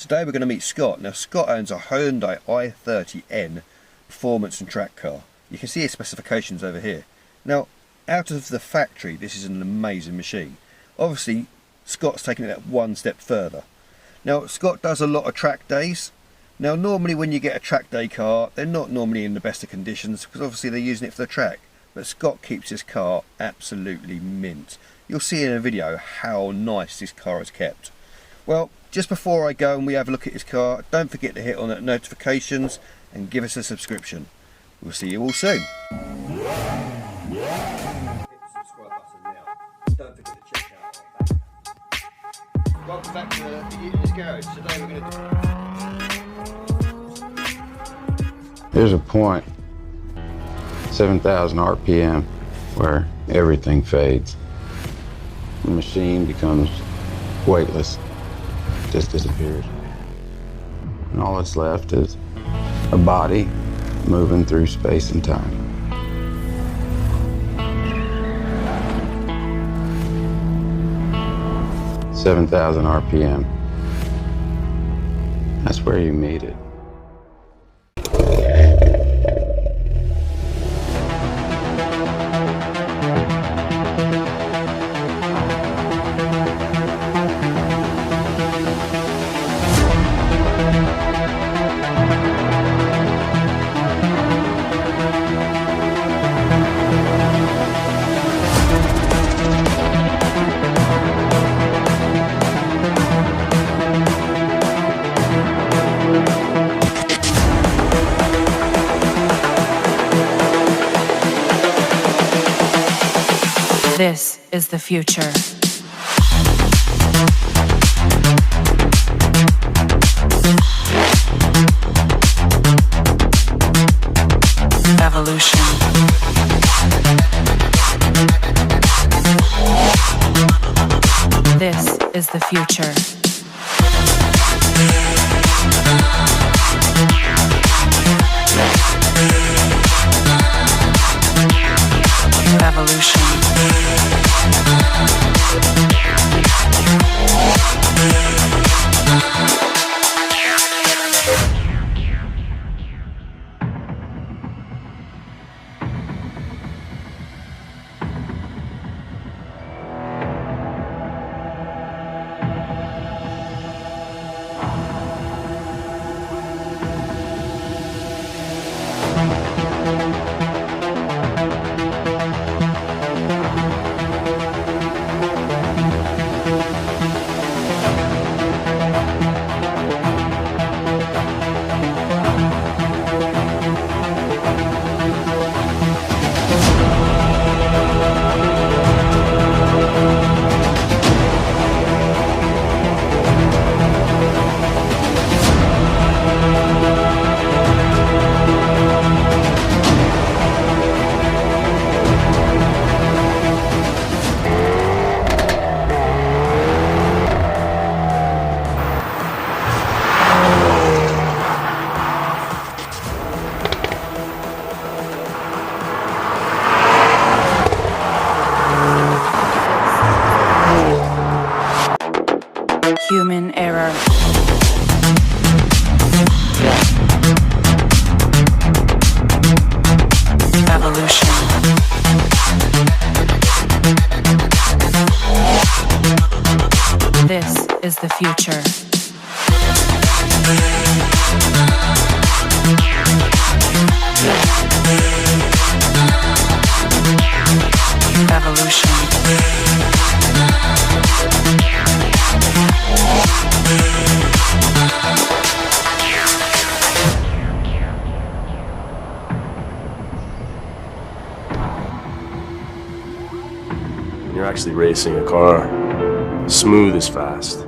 Today we're going to meet Scott. Now Scott owns a Hyundai I30N performance and track car. You can see his specifications over here. Now out of the factory this is an amazing machine. Obviously Scott's taken it one step further. Now Scott does a lot of track days. Now normally when you get a track day car they're not normally in the best of conditions because obviously they're using it for the track. But Scott keeps his car absolutely mint. You'll see in a video how nice this car is kept. Well, just before I go and we have a look at his car, don't forget to hit on that notifications and give us a subscription. We'll see you all soon. Hit the subscribe button now. Don't forget to check out our back. Welcome back to the garage. Today we're going to There's a point, 7,000 RPM, where everything fades. The machine becomes weightless, just disappears. And all that's left is a body moving through space and time. "7,000 RPM. That's where you meet it. This is the future. Evolution. This is the future. Evolution. Human error. Evolution. This is the future. Evolution. You're actually racing a car. Smooth is fast.